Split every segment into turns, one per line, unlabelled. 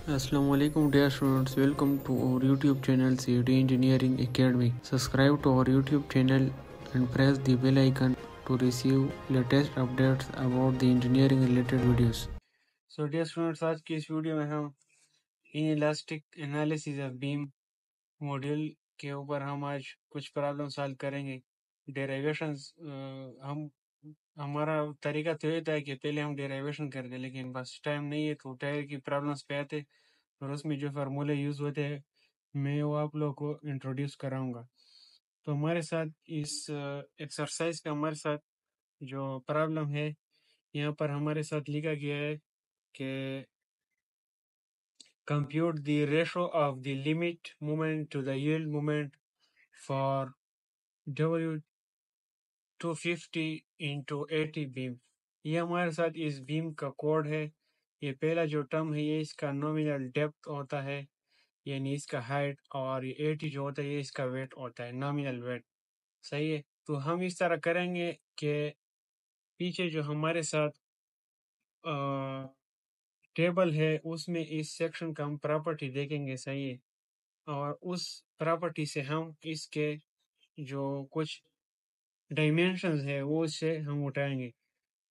Assalamualaikum dear students, welcome to our YouTube channel CD Engineering Academy. Subscribe to our YouTube channel and press the bell icon to receive latest updates about the engineering related videos. So dear students, आज की इस video में हम inelastic analysis of beam module के ऊपर हम आज कुछ प्रॉब्लम सॉल्व करेंगे। डेरिवेशंस हमारा तरीका तो ये था कि पहले हम डेरिवेशन कर दें, लेकिन बस टाइम नहीं है तो टायर की प्रॉब्लम्स पे आते और उसमें जो फार्मूले यूज़ होते हैं मैं वो आप लोगों को इंट्रोड्यूस कराऊंगा। तो हमारे साथ इस एक्सरसाइज का हमारे साथ जो प्रॉब्लम है यहाँ पर हमारे साथ लिखा गया है कि compute the ratio of the limit moment to the yield moment for W250 into 80 beam. ये हमारे साथ इस बीम का कोड है। ये पहला जो टर्म है ये इसका नॉमिनल डेप्थ होता है, यानी इसका हाइट, और ये 80 जो होता है ये इसका वेट होता है, नॉमिनल वेट। सही है। तो हम इस तरह करेंगे कि पीछे जो हमारे साथ टेबल है उसमें इस सेक्शन का हम प्रॉपर्टी देखेंगे। सही है। और उस प्रॉपर्टी से हम इसके जो कुछ डायमेंशंस है वो इससे हम उठाएंगे।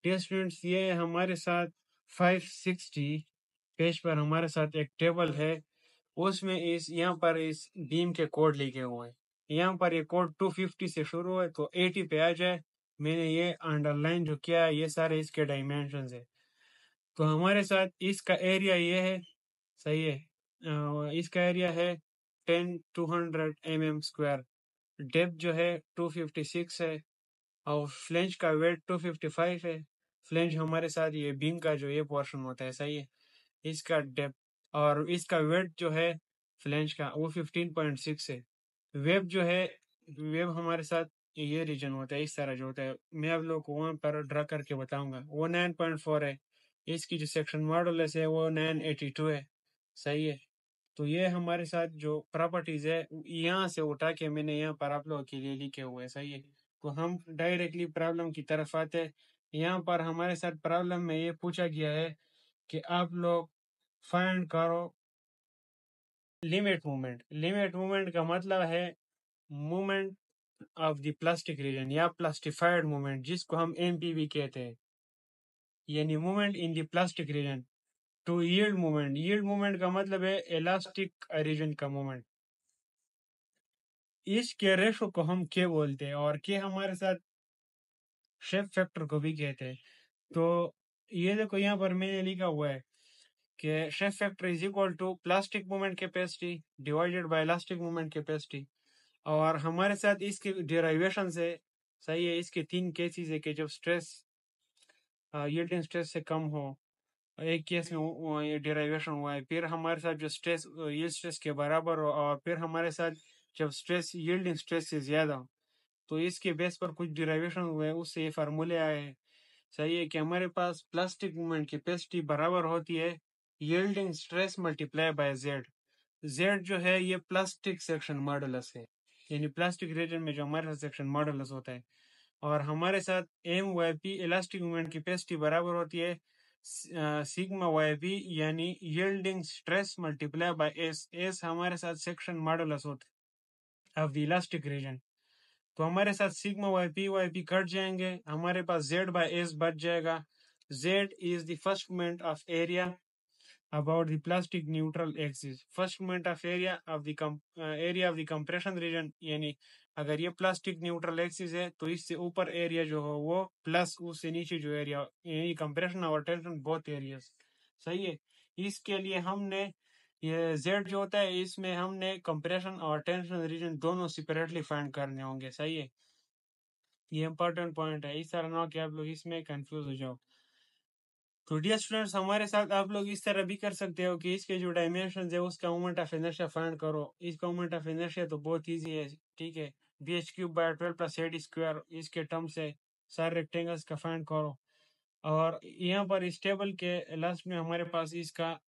डियर स्टूडेंट्स, ये हमारे साथ 560 पेज पर हमारे साथ एक टेबल है, उसमें इस यहाँ पर इस बीम के कोड लिखे हुए हैं। यहाँ पर ये कोड 250 से शुरू है तो 80 पे आ जाए। मैंने ये अंडरलाइन जो किया है ये सारे इसके डायमेंशंस है। तो हमारे साथ इसका एरिया ये है। सही है। इसका एरिया है 10 200 mm²। डेप्थ जो है 256 है और फ्लेंज का वेट 255 है। फ्लेंज हमारे साथ ये बीम का जो ये पोर्शन होता है। सही है। इसका डेप्थ और इसका वेट जो है फ्लेंज का वो 15.6 है। वेब जो है, वेब हमारे साथ ये रीजन होता है, इस तरह जो होता है मैं आप लोगों को वहाँ पर ड्रा करके बताऊंगा। वो 9.4 है। इसकी जो सेक्शन मॉडुलस है वो 982 है। सही है। तो ये हमारे साथ जो प्रॉपर्टीज है यहाँ से उठा के मैंने यहाँ पर आप लोगों के लिए लिखे हुए हैं। सही है। तो हम डायरेक्टली प्रॉब्लम की तरफ आते हैं। यहाँ पर हमारे साथ प्रॉब्लम में ये पूछा गया है कि आप लोग फाइंड करो लिमिट मूवमेंट। लिमिट मूवमेंट का मतलब है movement of the plastic region या प्लास्टिफाइड मूवमेंट, जिसको हम एमपीवी कहते हैं, यानी movement in the plastic region to yield movement. Yield movement का मतलब है इलास्टिक रीजन का मूवमेंट। इसके रेशो को हम के बोलते हैं और के हमारे साथ शेप फैक्टर को भी कहते हैं। तो ये देखो यहाँ पर मैंने लिखा हुआ है कि shape factor is equal to plastic movement capacity divided by elastic movement capacity. और हमारे साथ इसके डेरिवेशन से, सही है, इसके तीन केसेस है कि जब स्ट्रेस यील्डिंग स्ट्रेस से कम हो, एक केस में ये डेरिवेशन हुआ है। फिर हमारे साथ जो स्ट्रेस यील्ड स्ट्रेस के बराबर हो, और फिर हमारे साथ जब स्ट्रेस यील्डिंग स्ट्रेस से ज्यादा हो, तो इसके बेस पर कुछ डेरिवेशन हुए, उससे ये फार्मूले आए हैं। सही है कि हमारे पास प्लास्टिक मूवमेंट कैपेसिटी बराबर होती है yielding stress multiply bye Z. Z जो है ये प्लास्टिक सेक्शन मॉडुलस है, यानी प्लास्टिक रीजन में जो हमारे साथ सेक्शन मॉडुलस होता है। और हमारे साथ M Y P elastic movement capacity बराबर होती है सिग्मा वाई पी, यानी yielding stress multiply by S. S हमारे साथ सेक्शन मॉडुलस होता है ऑफ द इलास्टिक रीजन। तो हमारे साथ सिग्मा वाई पी कट जाएंगे, हमारे पास जेड बाय एस बच जाएगा। Z is the first moment of area about the plastic neutral axis, first moment of area of the area of the compression region, यानी अगर ये प्लास्टिक न्यूट्रल एक्सिस है तो इससे ऊपर एरिया जो हो वो प्लस उससे नीचे जो एरिया, यानी कंप्रेशन और टेंशन बोथ एरियाज। सही है। इसके लिए हमने ये जेड जो होता है इसमें हमने कंप्रेशन और टेंशन रीजन दोनों सेपरेटली फाइंड करने होंगे। सही है। ये इंपॉर्टेंट पॉइंट है, इस तरह ना कि आप लोग इसमें कंफ्यूज हो जाओ। तो डियर स्टूडेंट्स, हमारे साथ आप लोग इस तरह भी कर सकते हो कि इसके जो डायमेंशन है उसका मोमेंट ऑफ इनर्शिया फाइंड करो। इसका मोमेंट ऑफ इनर्शिया तो बहुत इजी है। ठीक है। bh³/12+8² इसके टर्म से सारे रेक्टेंगल्स का फाइंड करो। और यहाँ पर इस टेबल के लास्ट में हमारे पास इसका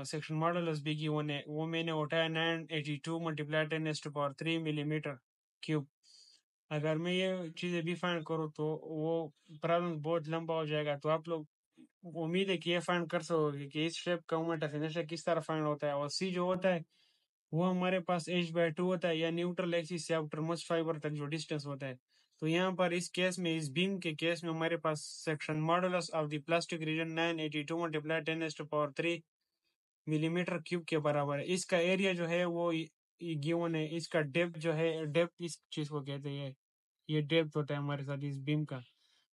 सेक्शन मॉडुलस भी गिवन है, वो मैंने उठाया 982 × 10⁻³ मिलीमीटर क्यूब। अगर मैं ये चीज़ें भी फाइंड करूँ तो वो प्रॉब्लम बहुत लंबा हो जाएगा, तो आप लोग उम्मीद है कि ये फाइंड कर सकोगे कि इस शेप का मोमेंट ऑफ इनर्शिया किस तरह फाइंड होता है। और सी जो होता है वो हमारे पास h/2 होता है, या न्यूट्रल एक्सिस से आउटरमोस्ट फाइबर तक जो डिस्टेंस होता है। तो यहाँ पर इस केस में, इस बीम के केस में हमारे पास section modulus of the plastic region 982 multiply 10⁻³ millimetre cube के बराबर है। इसका एरिया जो है वो गिवन है। इसका डेप्थ जो है, डेप्थ इस चीज को कहते हैं, ये डेप्थ होता है हमारे साथ इस बीम का,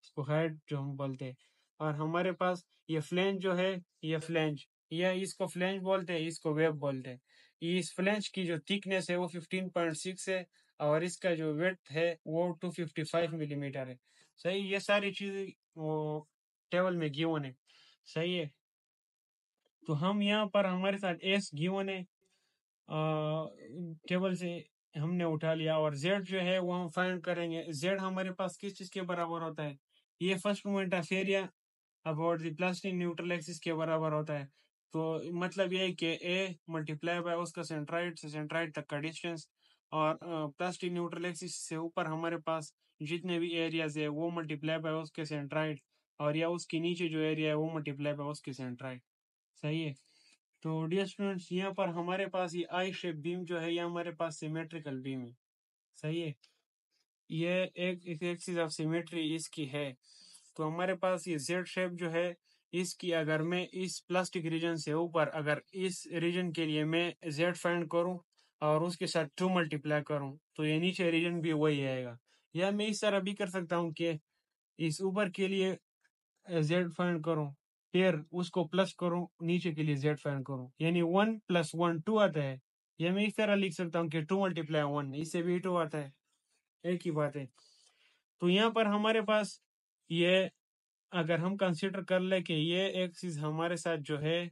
इसको हाइट जो हम बोलते हैं। और हमारे पास ये फ्लेंज जो है, ये फ्लेंज, या इसको फ्लेंज बोलते हैं, इसको वेब बोलते हैं। इस फ्लेंज की जो थिकनेस है वो 15.6 है, और इसका जो वेट है वो 255 मिलीमीटर है। सही, ये सारी चीजें वो टेबल में गिवन है। सही है। तो हम यहाँ पर हमारे साथ एस गिवन है, टेबल से हमने उठा लिया, और जेड जो है वो हम फाइंड करेंगे। जेड हमारे पास किस चीज के बराबर होता है? ये first moment of area about the plastic neutral axis के बराबर होता है। तो मतलब ये है कि ए मल्टीप्लाई बाय उसका सेंट्राइड से सेंट्राइड तक का डिस्टेंस, और प्लास्टिक न्यूट्रल एक्सिस से ऊपर हमारे पास जितने भी एरियाज है वो मल्टीप्लाई बाय उसके सेंट्राइड, और या उसके नीचे जो एरिया है वो मल्टीप्लाई बाय उसके सेंट्राइड। सही है। तो डियर स्टूडेंट्स, यहाँ पर हमारे पास ये आई शेप बीम जो है, ये हमारे पास सिमेट्रिकल बीम है। सही है। ये एक एक्सिस ऑफ सिमेट्री इसकी है। तो हमारे पास ये जेड शेप जो है, इसकी अगर मैं इस प्लास्टिक रीजन से ऊपर, अगर इस रीजन के लिए मैं जेड फाइंड करूं और उसके साथ 2 मल्टीप्लाई करूं, तो ये नीचे रीजन भी वही आएगा। या मैं इस तरह भी कर सकता हूं कि इस ऊपर के लिए जेड फाइंड करूं, फिर उसको प्लस करूं, नीचे के लिए जेड फाइंड करूं, यानी 1 + 1 2 आता है। या मैं इस तरह लिख सकता हूं कि 2 × 1, इससे भी 2 आता है। एक ही बात है। तो यहाँ पर हमारे पास ये, अगर हम कंसीडर कर ले कि ये एक्सिस हमारे साथ जो है,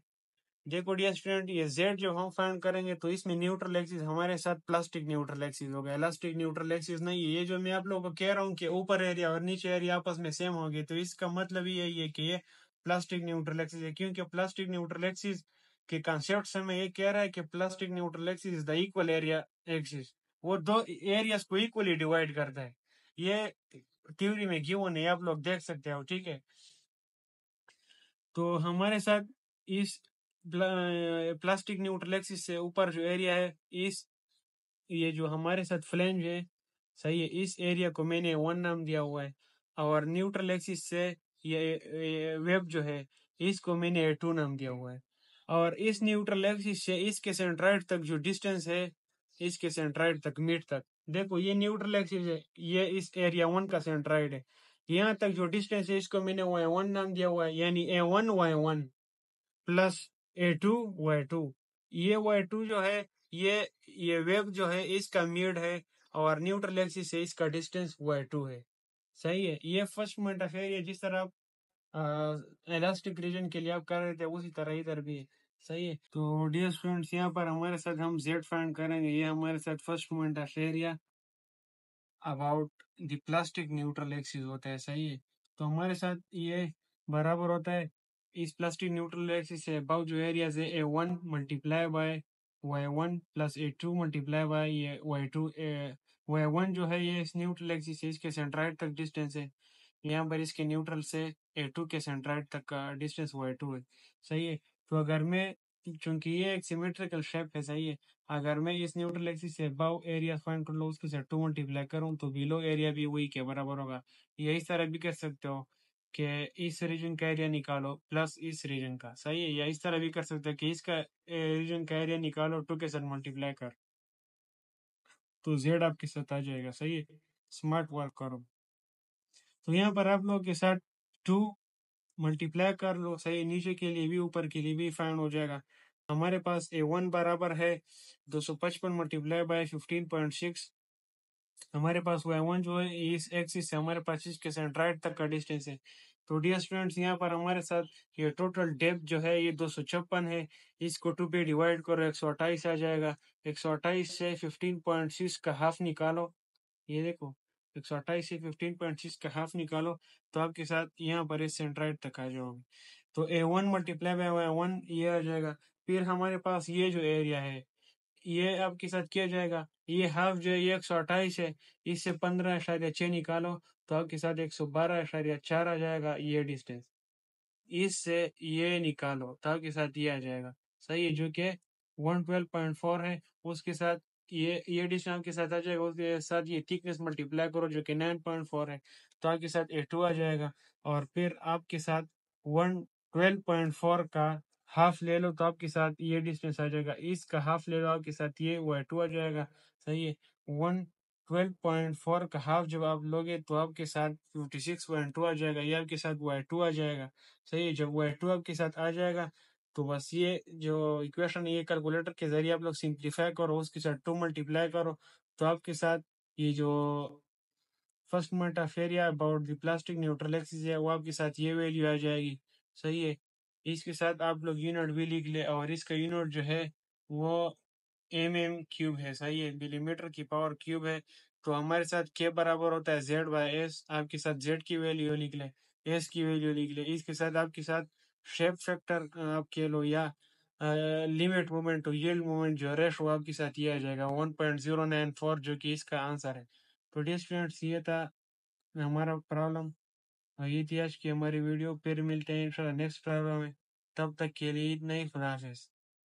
देखो डियर स्टूडेंट, ये जेड जो हम फाइंड करेंगे तो इसमें न्यूट्रल एक्सिस हमारे साथ प्लास्टिक न्यूट्रल एक्सिस होगा, इलास्टिक न्यूट्रल एक्सिस नहीं है। ये जो मैं आप लोगों को कह रहा हूँ कि ऊपर एरिया और नीचे एरिया आपस में सेम होगी, तो इसका मतलब यही है कि ये प्लास्टिक न्यूट्रल एक्सिस है। क्योंकि प्लास्टिक न्यूट्रल एक्सिस के कंसेप्ट से मैं ये कह रहा है कि plastic neutral axis is the equal area axis, वो दो एरियाज को इक्वली डिवाइड करता है। ये थ्योरी में गिवन है, आप लोग देख सकते हो। ठीक है। तो हमारे साथ इस प्लास्टिक न्यूट्रल एक्सिस से ऊपर जो एरिया है, इस ये जो हमारे साथ फ्लेंज है, सही है, इस एरिया को मैंने 1 नाम दिया हुआ है। और न्यूट्रल एक्सिस से ये वेब जो है, इसको मैंने 2 नाम दिया हुआ है। और इस न्यूट्रल एक्सिस से इसके सेंट्राइड तक जो डिस्टेंस है, इसके सेंट्राइड तक, मिड तक, देखो ये न्यूट्रल एक्सिस है, ये इस एरिया 1 का सेंट्राइड है। यहाँ तक जो डिस्टेंस है इसको मैंने y1 नाम दिया हुआ है, यानी a1 y1 plus a2 y2। ये y2 जो है, ये वेब जो है इसका मिड है, और न्यूट्रल एक्सिस से इसका डिस्टेंस y2 है। सही है। ये फर्स्ट मोमेंट ऑफ एरिया जिस तरह आप इलास्टिक रीजन के लिए आप कर रहे थे, उसी तरह इधर भी है। सही है। तो डियर स्टूडेंट्स, यहाँ पर हमारे साथ हम z फाइंड करेंगे। ये हमारे साथ first moment of area about the plastic neutral axis होता है। सही है। तो हमारे साथ ये बराबर होता है इस plastic neutral axis say about जो एरियाज है, a1 multiply by y1 plus a2 multiply by ये y2। y1 जो है ये इस न्यूट्रल एक्सिस से इसके सेंट्राइड तक डिस्टेंस है। यहाँ पर इसके न्यूट्रल से a2 के सेंट्राइड तक का डिस्टेंस y2 है। सही है। तो अगर मैं, चूंकि ये एक सिमेट्रिकल शेप है, सही है, अगर मैं इस न्यूट्रल एक्सिस से अबव एरिया फाइंड कर लो, उसके साथ 2 मल्टीप्लाई करूं, तो बिलो एरिया भी वही के बराबर होगा। ये इस तरह भी कर सकते हो कि इस रीजन का एरिया निकालो प्लस इस रीजन का। सही है। या इस तरह भी कर सकते हो कि इसका रीजन का एरिया निकालो 2 के साथ मल्टीप्लाई कर, तो जेड आपके साथ आ जाएगा। सही है। स्मार्ट वर्क करो। तो यहाँ पर आप लोगों के साथ 2 मल्टीप्लाई कर लो। सही, नीचे के लिए भी ऊपर के लिए भी फाइंड हो जाएगा। हमारे पास a1 बराबर है 255 मल्टीप्लाई बाय 15.6। हमारे पास y1 जो है इस एक्सिस से हमारे पास इसके सेंट्राइड तक का डिस्टेंस है। तो डियर स्टूडेंट्स, यहाँ पर हमारे साथ ये टोटल डेप्थ जो है ये 256 है। इसको 2 पे डिवाइड करो, 128 आ जाएगा। 128 से 15.6 का हाफ निकालो। ये देखो, 128 से 15.6 का हाफ निकालो, तो आपके साथ यहाँ पर इस सेंट्राइड तक आ जाओगे। तो a1 मल्टीप्लाई बाय y1 ये आ जाएगा। फिर हमारे पास ये जो एरिया है, ये आपके साथ किया जाएगा। ये हाफ जो है ये 128 है, इससे 15.6 निकालो, तो आपके साथ 112.4 आ जाएगा ये डिस्टेंस। इससे ये निकालो तो आपके साथ ये आ जाएगा। सही है, जो कि 112.4 है, उसके साथ ये एडिशन आपके साथ आ जाएगा, उसके साथ ये थिकनेस मल्टीप्लाई करो जो कि 9.4 है, तो आपके साथ A2 आ जाएगा। और फिर आपके साथ 112.4 का हाफ ले लो तो आपके साथ ये डिस्टेंस आ जाएगा, इसका हाफ ले लो आपके साथ ये Y2 आ जाएगा। सही है, 112.4 का हाफ जब आप लोगे तो आपके साथ 56.2 आ जाएगा, ये आपके साथ Y2 आ जाएगा। सही है, जब Y2 आपके साथ आ जाएगा तो बस ये जो इक्वेशन है ये कैलकुलेटर के जरिए आप लोग सिंप्लीफाई करो, उसके साथ 2 मल्टीप्लाई करो, तो आपके साथ ये जो first moment of area about the plastic neutral axis है वो आपके साथ ये वैल्यू आ जाएगी। सही है, इसके साथ आप लोग यूनिट भी लिख ले, और इसका यूनिट जो है वो mm³ है। सही है, मिलीमीटर की पावर क्यूब है। तो हमारे साथ के बराबर होता है Z/S, आपके साथ Z की वैल्यू लिख ले, S की वैल्यू लिख ले, इसके साथ आपके साथ शेप फैक्टर आप कह लो या limit moment to yield moment जो रेशो आपके साथ ये आ जाएगा 1.094, जो कि इसका आंसर है। तो डियर स्टूडेंट्स, ये था हमारा प्रॉब्लम, और ये थी आज की हमारी वीडियो। फिर मिलते हैं इंशाल्लाह नेक्स्ट प्रॉब्लम में, तब तक के लिए इतना ही। खुदा हाफिज।